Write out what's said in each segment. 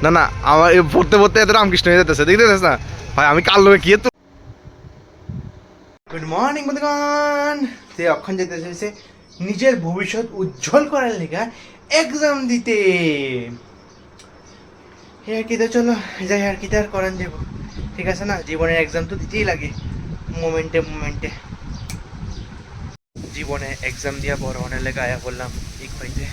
না না আমার পড়তে পড়তে এত রামকৃষ্ণ হয়ে যেতেছে, দেখতে না ভাই আমি কাল লোকে কি। গুড মর্নিং বন্ধুগণ, সে অক্ষণ যেতেছে নিজের ভবিষ্যৎ উজ্জ্বল করার লেগা এক্সাম দিতে। আর কি, তো চলো যাই, আর কি তার করান যাবো, ঠিক আছে না? জীবনের এক্সাম তো দিতেই লাগে, মোমেন্টে মোমেন্টে। জীবনে এক্সাম দিয়া বড় অনেক লেগে আয়া বললাম ঠিক হইতে।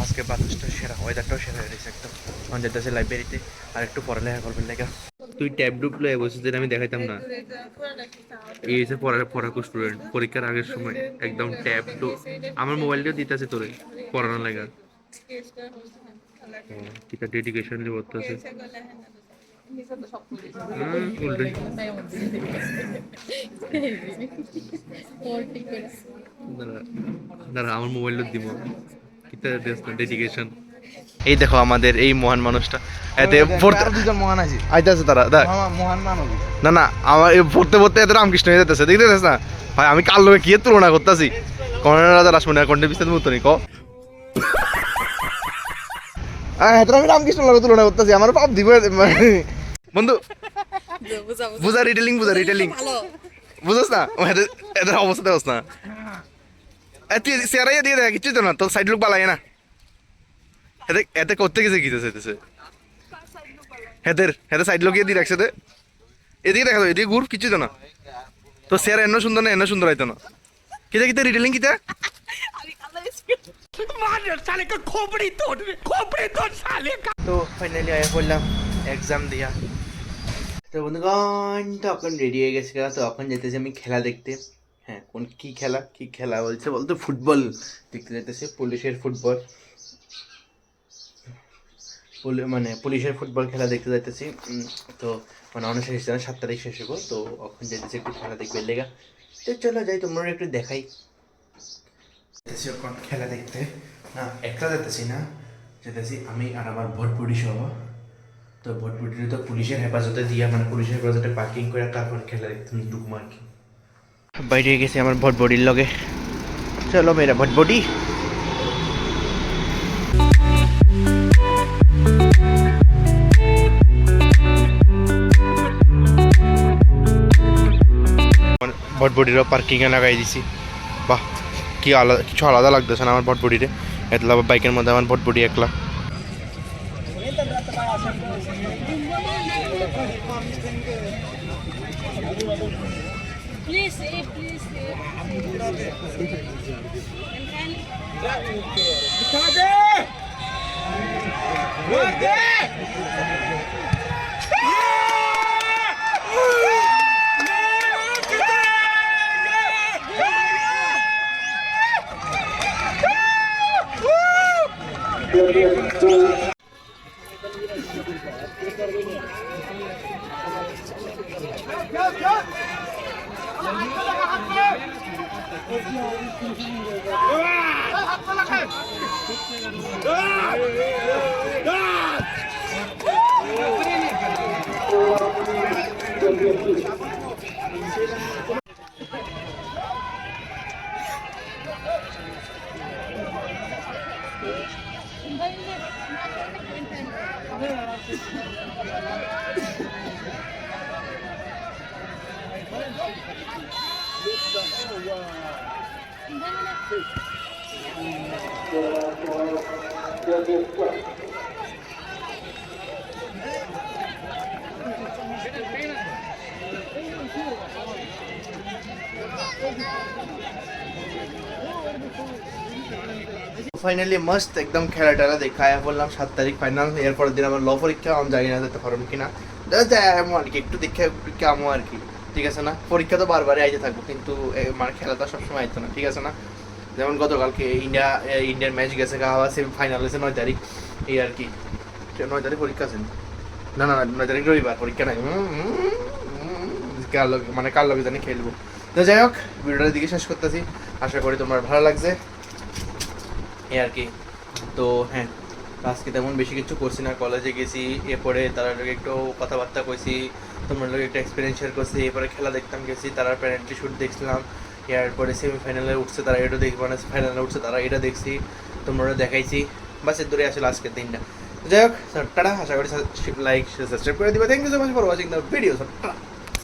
আজকে বাতাসটা সেরা, ওয়েদারটাও সেরা হয়ে গেছে একদম। মন যেতেছে লাইব্রেরিতে আর একটু পড়ালেখা করবেন লেগা। তুই ট্যাব ডুব লয়ে বসে, যেটা আমি দেখাইতাম না। এই যে পড়াকু স্টুডেন্ট পরীক্ষার আগের সময় একদম ট্যাব ডু, আমার মোবাইলটাও দিতেছে তোরে পড়ানো লেগা। কিটা ডেডিকেশন দিয়ে পড়তেছে। উল্টো দাঁড়া আমার মোবাইলটা দিব, কিটা দেশ না ডেডিকেশন। এই দেখো আমাদের এই মহান মানুষটা, এতে দুজন মহান আছে আইতাছে তারা মহান মানব। না না আমার পড়তে পড়তে এত রামকৃষ্ণ হয়ে যেতেছে, দেখতে না ভাই আমি কাল লোকে কি তুলনা করতেছি। কর্ণের রাজা রাসমণি কণ্ঠে বিস্তারিত মতনই ক আমি রামকৃষ্ণ লোকের তুলনা করতেছি, আমার পাপ দিব বন্ধু। বুঝা রিটেলিং বুঝছ না এদের অবস্থা দেওয়াস না। তুই চেয়ারাইয়া দিয়ে দেখ কিচ্ছু তো না, তোর সাইড লোক পালাই না। এতে এতে করতে গেছে কি চাইতেছে হেদের হেদের সাইড লোক দিয়ে রাখছে, এদিকে দেখা যাবে, এদিকে ঘুর কিচ্ছু তো না। তো চেয়ার এন্ন সুন্দর না, এন্ন সুন্দর হইতো না। কিতা কিতা রিটেলিং কিতা। তো ফাইনালি আয়া পড়লাম এক্সাম দিয়া। তো বন্ধুগণ তখন রেডি হয়ে গেছে, তো এখন যেতেছি আমি খেলা দেখতে। হ্যাঁ কোন কি খেলা বলছে বলতো, ফুটবল দেখতে যেতেছে। পুলিশের ফুটবল, মানে পুলিশের ফুটবল খেলা দেখতে যাইতেছি। তো মানে অনেক শেষ, 7 তারিখ শেষ হবো, তো এখন যেতেছি একটু খেলা দেখবে লেগা। তো চলো যাই, তোমরা একটু দেখাই। যেতেছি এখন খেলা দেখতে, না একটা যেতেছি না, যেতেছি আমি আর আমার ভোটপুরি সহ। তো ভোটপুরিটা তো পুলিশের হেফাজতে দিয়া, মানে পুলিশের হেফাজতে পার্কিং করে তারপর খেলা দেখতে ঢুকবো আর কি। বাইরে গেছে আমার ভোটবডির লগে, চলো মেরা ভোটবডি। ভটবডিরও পার্কিংয়ে লাগাই দিছি। বাহ কি আলাদা, কিছু আলাদা লাগতেছে না আমার ভটবডিরে। এতলা বাইকের মধ্যে আমার ভটবডি একলা। ফাইনালি মস্ত একদম খেলা টেলা দেখায় বললাম। 7 তারিখ ফাইনাল, এরপরের দিন আমার ল পরীক্ষা, আমি জানি না যেতে পারবো কিনা, যাবো আর কি, একটু দেখে কামো আর কি, ঠিক আছে না? পরীক্ষা তো বারবারই আইতে থাকবো, কিন্তু মানে খেলা তো সবসময় আইতো না, ঠিক আছে না? যেমন গতকালকে ইন্ডিয়ার ম্যাচ গেছে, গাওয়া সেমি ফাইনাল হয়েছে 9 তারিখ, এই আর কি। 9 তারিখ পরীক্ষা আছে না? না 9 তারিখ রবিবার, পরীক্ষা নাই। মানে কার লগে জানি খেলবো। তো যাই হোক, ভিডিওটার দিকে শেষ করতেছি, আশা করি তোমার ভালো লাগছে এই আর কি। তো হ্যাঁ, আজকে তেমন বেশি কিছু করছি না, কলেজে গেছি, এরপরে তারা লোক একটু কথাবার্তা কইছি, তোমার লোক একটা এক্সপিরিয়েন্স শেয়ার করছি, এরপরে খেলা দেখতাম গেছি, তারা প্যারেন্টলি শ্যুট দেখছিলাম, এরপরে সেমিফাইনালে উঠছে তারা এটা দেখি, মানে ফাইনালে উঠছে তারা এটা দেখছি, তোমরা দেখাইছি, বাস এর দূরে আসলে আজকের দিনটা। যাই হোক টাটা, আশা করি লাইক সাবস্ক্রাইব করে দিবা। Thank you so much for watching the video. Tata.